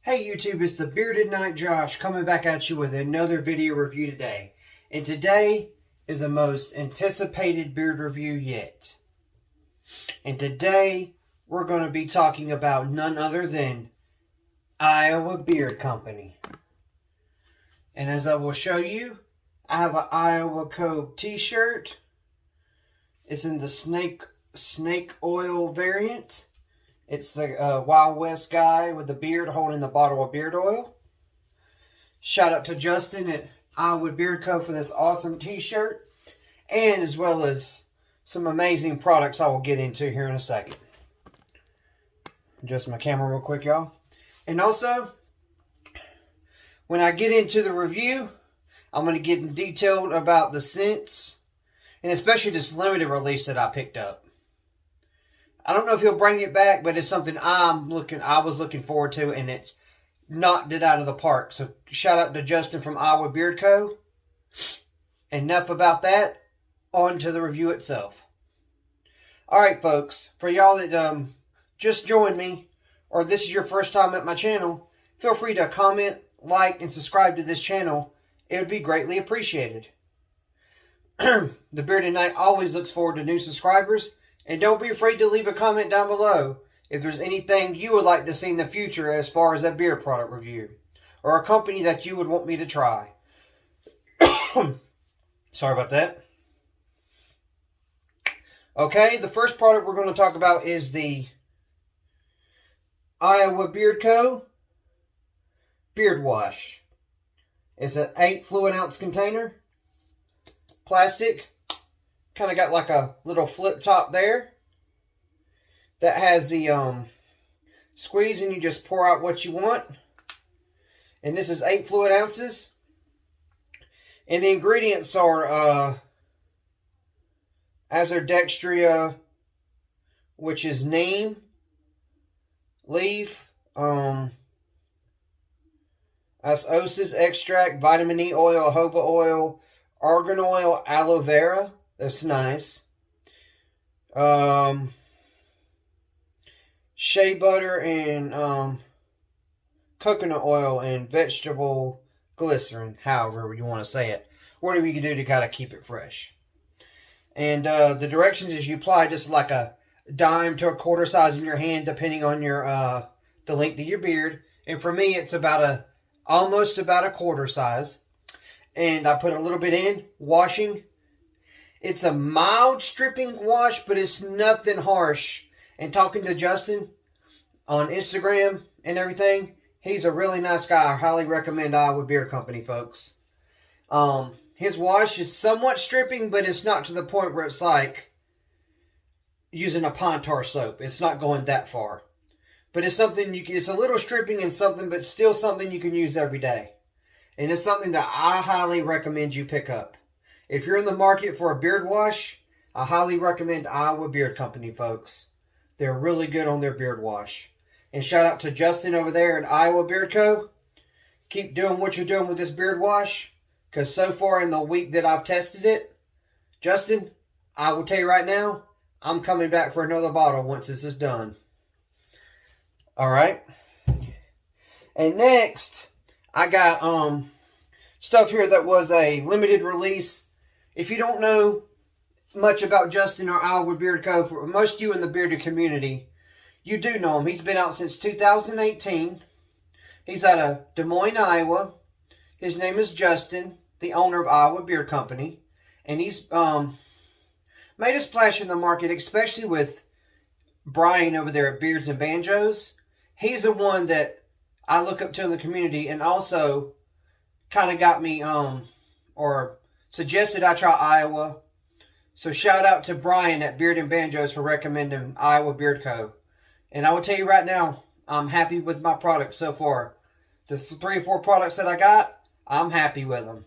Hey YouTube, it's the Bearded Knight Josh coming back at you with another video review today. And today is the most anticipated beard review yet. And today we're going to be talking about none other than Iowa Beard Company. And as I will show you, I have an Iowa Cove t-shirt. It's in the snake oil variant. It's the Wild West guy with the beard holding the bottle of beard oil. Shout out to Justin at Iowa Beard Co. for this awesome t-shirt. And as well as some amazing products I will get into here in a second. Adjust my camera real quick, y'all. And also, when I get into the review, I'm going to get detailed about the scents. And especially this limited release that I picked up. I don't know if he'll bring it back, but it's something I was looking forward to, and it's knocked it out of the park. So shout out to Justin from Iowa Beard Co. Enough about that. On to the review itself. Alright folks, for y'all that just joined me, or this is your first time at my channel, feel free to comment, like, and subscribe to this channel. It would be greatly appreciated. The Bearded Knight always looks forward to new subscribers. And don't be afraid to leave a comment down below if there's anything you would like to see in the future as far as a beard product review. Or a company that you would want me to try. Sorry about that. Okay, the first product we're going to talk about is the Iowa Beard Co. Beard Wash. It's an 8 fluid ounce container. Plastic. Kind of got like a little flip top there that has the squeeze, and you just pour out what you want. And this is 8 fluid ounces. And the ingredients are Azodextria, which is neem, leaf, osmosis extract, vitamin E oil, jojoba oil, argan oil, aloe vera. That's nice. Shea butter and coconut oil and vegetable glycerin, however you want to say it. Whatever you can do to kind of keep it fresh. And the directions is you apply just like a dime to a quarter size in your hand, depending on your the length of your beard. And for me, it's almost about a quarter size. And I put a little bit in, washing. It's a mild stripping wash, but it's nothing harsh. And talking to Justin on Instagram and everything, he's a really nice guy. I highly recommend Iowa Beard Company, folks. His wash is somewhat stripping, but it's not to the point where it's like using a Pine Tar soap. It's not going that far. But it's something, it's a little stripping and something, but still something you can use every day. And it's something that I highly recommend you pick up. If you're in the market for a beard wash, I highly recommend Iowa Beard Company, folks. They're really good on their beard wash. And shout out to Justin over there at Iowa Beard Co. Keep doing what you're doing with this beard wash. Because so far in the week that I've tested it, Justin, I will tell you right now, I'm coming back for another bottle once this is done. Alright. And next, I got stuff here that was a limited release. If you don't know much about Justin or Iowa Beard Co., for most of you in the bearded community, you do know him. He's been out since 2018. He's out of Des Moines, Iowa. His name is Justin, the owner of Iowa Beard Company. And he's made a splash in the market, especially with Brian over there at Beards and Banjos. He's the one that I look up to in the community, and also kind of got me, or suggested I try Iowa. So shout out to Brian at Beard and Banjos for recommending Iowa Beard Co. And I will tell you right now, I'm happy with my products so far. The 3 or 4 products that I got, I'm happy with them.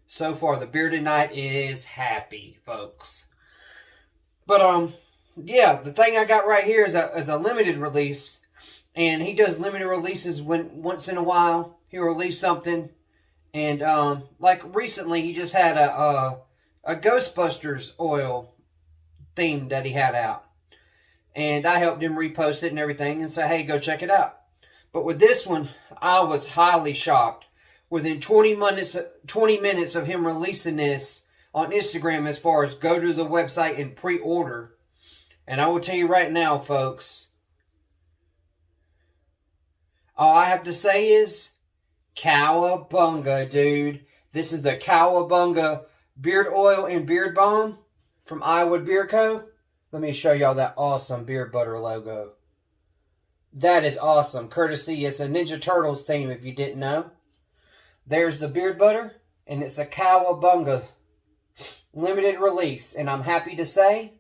So far, the Bearded Knight is happy, folks. But, yeah, the thing I got right here is a limited release. And he does limited releases once in a while. He'll release something. And, like recently, he just had a Ghostbusters oil theme that he had out. And I helped him repost it and everything and say, hey, go check it out. But with this one, I was highly shocked. Within 20 minutes of him releasing this on Instagram, as far as go to the website and pre-order. And I will tell you right now, folks, all I have to say is, cowabunga, dude. This is the Cowabunga Beard Oil and Beard Balm from Iowa Beard Co. Let me show y'all that awesome beard butter logo. That is awesome. Courtesy, it's a Ninja Turtles theme if you didn't know. There's the beard butter, and it's a Cowabunga limited release. And I'm happy to say,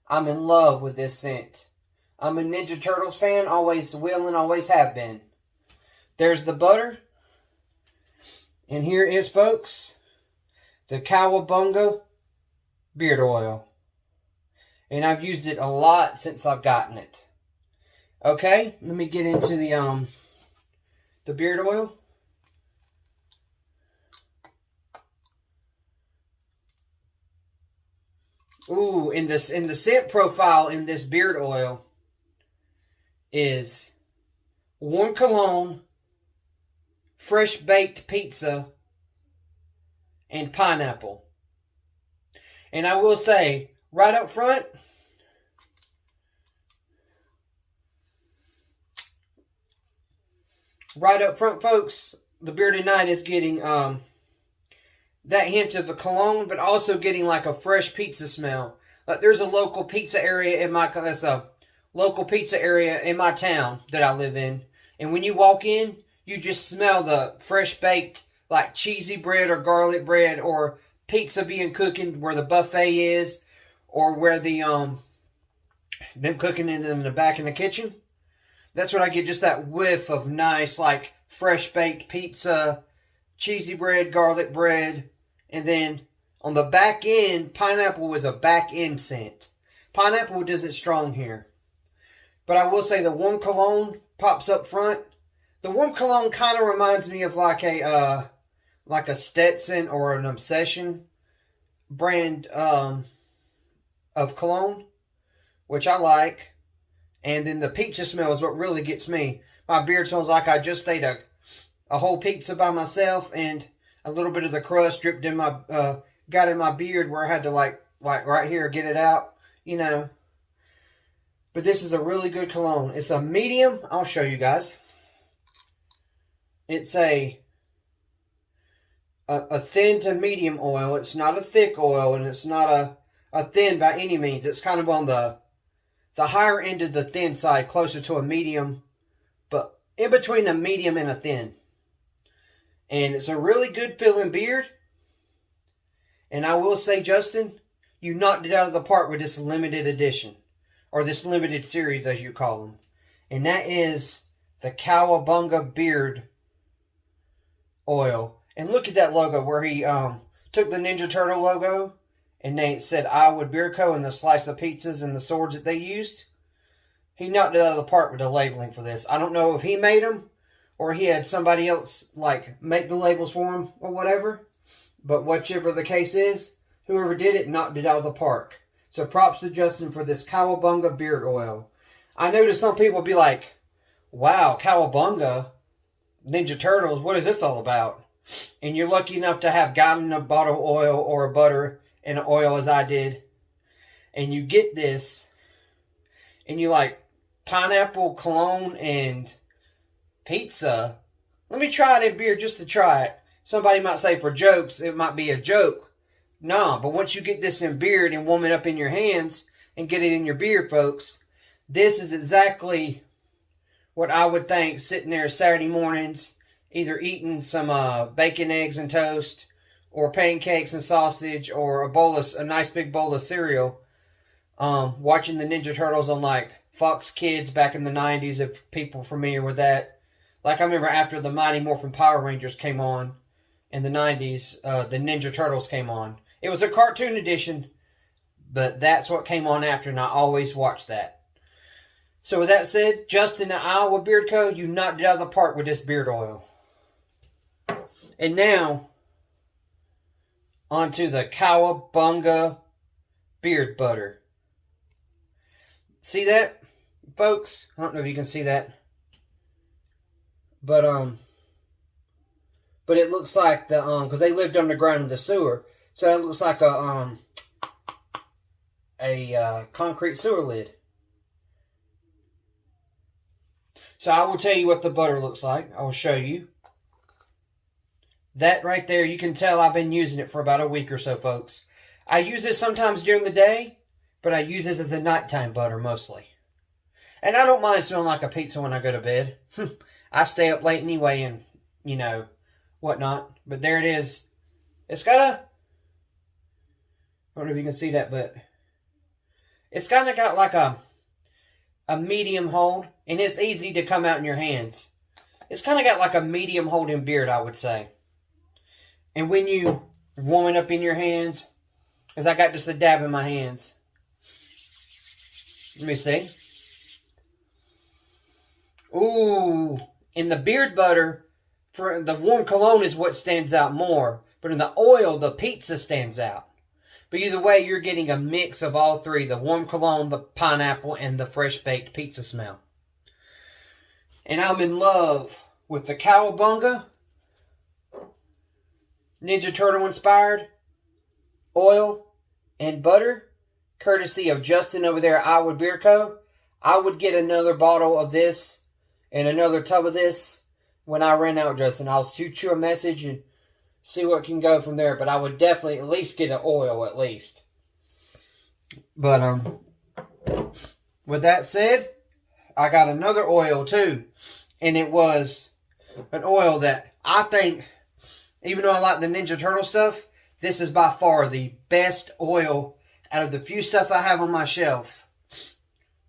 I'm in love with this scent. I'm a Ninja Turtles fan, always will and always have been. There's the butter. And here is, folks, the Cowabunga beard oil. And I've used it a lot since I've gotten it. Okay, let me get into the beard oil. Ooh, in the scent profile in this beard oil is warm cologne, fresh baked pizza, and pineapple. And I will say, right up front, folks, the Bearded Knight is getting that hint of a cologne, but also getting like a fresh pizza smell. Like there's a local pizza area in my town that I live in, and when you walk in, you just smell the fresh baked, like cheesy bread or garlic bread or pizza being cooking where the buffet is, or where the them cooking in the back in the kitchen. That's what I get, just that whiff of nice, like fresh baked pizza, cheesy bread, garlic bread, and then on the back end, pineapple is a back end scent. Pineapple doesn't strong here. But I will say the warm cologne pops up front. The warm cologne kind of reminds me of like a Stetson or an Obsession brand of cologne, which I like. And then the pizza smell is what really gets me. My beard smells like I just ate a whole pizza by myself, and a little bit of the crust dripped in my got in my beard where I had to like right here get it out, you know. But this is a really good cologne. It's a medium. I'll show you guys. It's a thin to medium oil. It's not a thick oil, and it's not a thin by any means. It's kind of on the higher end of the thin side, closer to a medium, but in between a medium and a thin. And it's a really good feeling beard. And I will say, Justin, you knocked it out of the park with this limited edition, or this limited series as you call them. And that is the Cowabunga beard oil. And look at that logo where he took the Ninja Turtle logo and they said Iowa Beard Co. and the slice of pizzas and the swords that they used. He knocked it out of the park with the labeling for this. I don't know if he made them or he had somebody else like make the labels for him or whatever. But whichever the case is, whoever did it knocked it out of the park. So props to Justin for this Cowabunga beard oil. I noticed some people be like, wow, Cowabunga, Ninja Turtles, what is this all about? And you're lucky enough to have gotten a bottle of oil or a butter and an oil as I did. And you get this, and you like pineapple, cologne, and pizza. Let me try it in beer just to try it. Somebody might say for jokes, it might be a joke. Nah, but once you get this in beard and warm it up in your hands and get it in your beard, folks, this is exactly what I would think sitting there Saturday mornings, either eating some bacon, eggs, and toast, or pancakes and sausage, or a nice big bowl of cereal, watching the Ninja Turtles on like Fox Kids back in the 90s, if people are familiar with that. Like I remember after the Mighty Morphin Power Rangers came on in the 90s, the Ninja Turtles came on. It was a cartoon edition, but that's what came on after, and I always watched that. So with that said, Justin at Iowa Beard Co., you knocked it out of the park with this beard oil. And now, onto the Cowabunga beard butter. See that, folks? I don't know if you can see that. but it looks like the because they lived underground in the sewer, so it looks like a concrete sewer lid. So I will tell you what the butter looks like. I will show you. That right there, you can tell I've been using it for about a week or so, folks. I use it sometimes during the day, but I use this as a nighttime butter mostly. And I don't mind smelling like a pizza when I go to bed. I stay up late anyway and, you know, whatnot. But there it is. It's got a... I don't know if you can see that, but... It's kind of got like a medium hold. And it's easy to come out in your hands. It's kind of got like a medium holding beard, I would say. And when you warm it up in your hands, because I got just a dab in my hands. Let me see. Ooh. In the beard butter, for the warm cologne is what stands out more. But in the oil, the pizza stands out. But either way, you're getting a mix of all three. The warm cologne, the pineapple, and the fresh baked pizza smell. And I'm in love with the Cowabunga Ninja Turtle inspired oil and butter, courtesy of Justin over there at Iowa Beard Co. I would get another bottle of this and another tub of this when I ran out, Justin. I'll shoot you a message and see what can go from there. But I would definitely at least get an oil at least. But with that said, I got another oil too. And it was an oil that I think, even though I like the Ninja Turtle stuff, this is by far the best oil out of the few stuff I have on my shelf.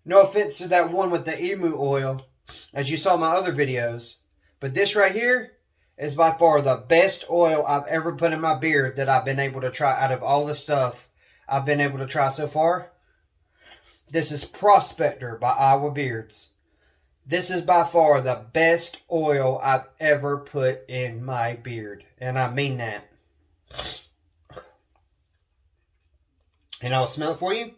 No offense to that one with the emu oil, as you saw in my other videos. But this right here is by far the best oil I've ever put in my beard that I've been able to try out of all the stuff I've been able to try so far. This is Prospector by Iowa Beards. This is by far the best oil I've ever put in my beard. And I mean that. And I'll smell it for you.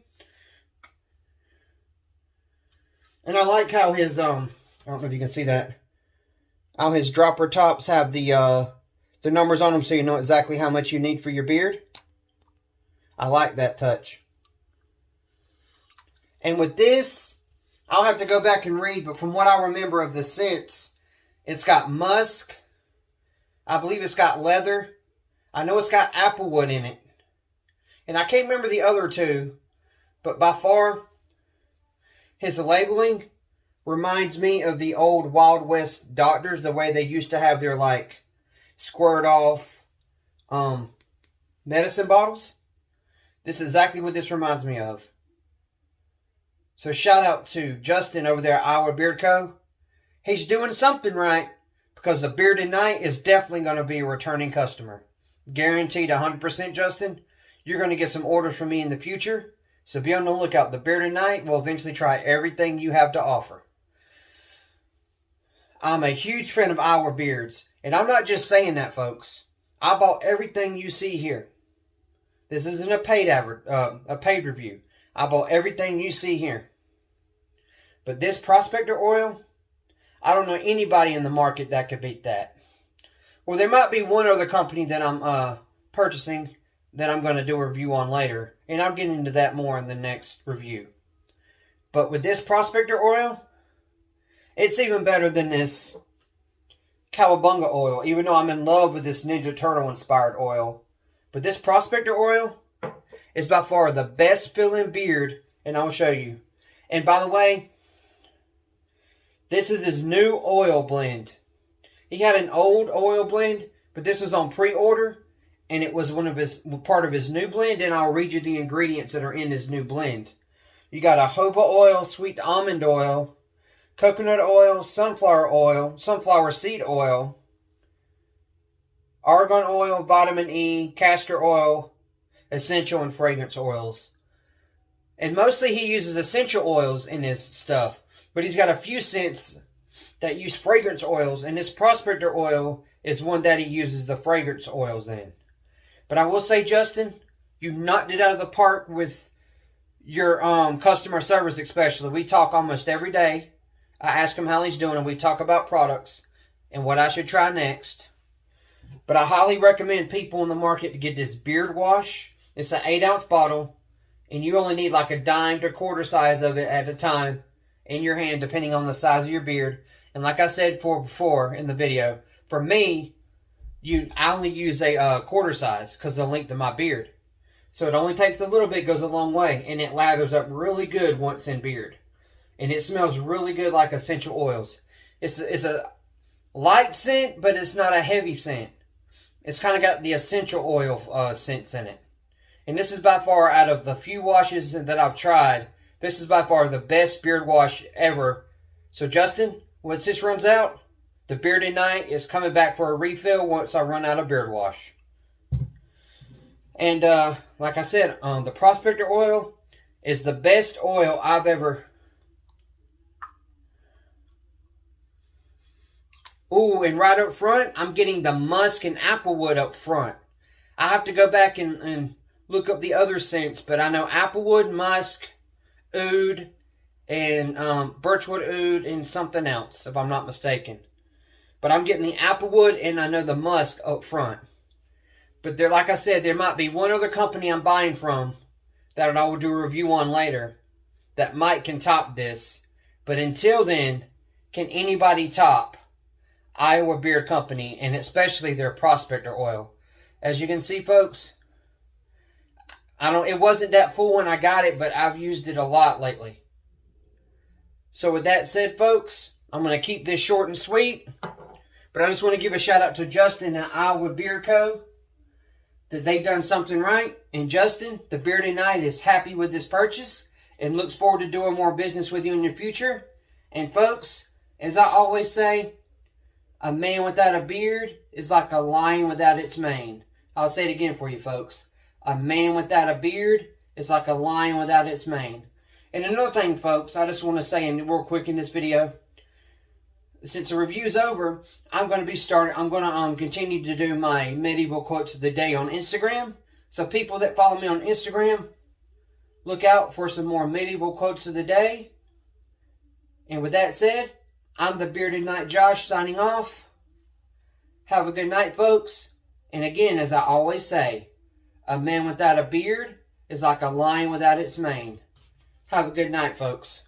And I like how his, I don't know if you can see that. How his dropper tops have the numbers on them so you know exactly how much you need for your beard. I like that touch. And with this, I'll have to go back and read, but from what I remember of the scents, it's got musk. I believe it's got leather. I know it's got applewood in it. And I can't remember the other two, but by far, his labeling reminds me of the old Wild West doctors, the way they used to have their, like, squirt off medicine bottles. This is exactly what this reminds me of. So shout out to Justin over there at Iowa Beard Co. He's doing something right, because the Bearded Night is definitely going to be a returning customer. Guaranteed 100%, Justin. You're going to get some orders from me in the future. So be on the lookout. The Bearded Night will eventually try everything you have to offer. I'm a huge fan of Iowa Beards. And I'm not just saying that, folks. I bought everything you see here. This isn't a paid review. I bought everything you see here. But this Prospector oil, I don't know anybody in the market that could beat that. Well, there might be one other company that I'm purchasing that I'm going to do a review on later. And I'll get into that more in the next review. But with this Prospector oil, it's even better than this Cowabunga oil. Even though I'm in love with this Ninja Turtle inspired oil. But this Prospector oil is by far the best fill-in beard. And I'll show you. And by the way, this is his new oil blend. He had an old oil blend, but this was on pre-order. And it was part of his new blend. And I'll read you the ingredients that are in his new blend. You got a jojoba oil, sweet almond oil, coconut oil, sunflower seed oil, argan oil, vitamin E, castor oil, essential and fragrance oils. And mostly he uses essential oils in his stuff. But he's got a few scents that use fragrance oils. And this Prospector oil is one that he uses the fragrance oils in. But I will say, Justin, you knocked it out of the park with your customer service especially. We talk almost every day. I ask him how he's doing and we talk about products. and what I should try next. But I highly recommend people in the market to get this beard wash. It's an 8-ounce bottle, and you only need like a dime to quarter size of it at a time in your hand, depending on the size of your beard. And like I said before in the video, for me, I only use a quarter size because of the length of my beard. So it only takes a little bit, goes a long way, and it lathers up really good once in beard. And it smells really good like essential oils. It's a light scent, but it's not a heavy scent. It's kind of got the essential oil scents in it. And this is by far, out of the few washes that I've tried, this is by far the best beard wash ever. So Justin, once this runs out, the Bearded Knight is coming back for a refill once I run out of beard wash. And like I said, the Prospector oil is the best oil I've ever... Ooh, and right up front, I'm getting the musk and applewood up front. I have to go back and look up the other scents, but I know applewood, musk, oud, and birchwood oud, and something else, if I'm not mistaken. But I'm getting the applewood, and I know the musk up front. But there, like I said, there might be one other company I'm buying from that I will do a review on later that can top this. But until then, can anybody top Iowa Beard Company, and especially their Prospector oil? As you can see, folks, it wasn't that full when I got it, but I've used it a lot lately. So with that said, folks, I'm going to keep this short and sweet. But I just want to give a shout out to Justin at Iowa Beard Co. that they've done something right. And Justin, the Bearded Knight, is happy with this purchase and looks forward to doing more business with you in the future. And folks, as I always say, a man without a beard is like a lion without its mane. I'll say it again for you, folks. A man without a beard is like a lion without its mane. And another thing, folks, I just want to say real quick in this video, since the review's over, I'm going to continue to do my medieval quotes of the day on Instagram. So people that follow me on Instagram, look out for some more medieval quotes of the day. And with that said, I'm the Bearded Knight Josh signing off. Have a good night, folks. And again, as I always say, a man without a beard is like a lion without its mane. Have a good night, folks.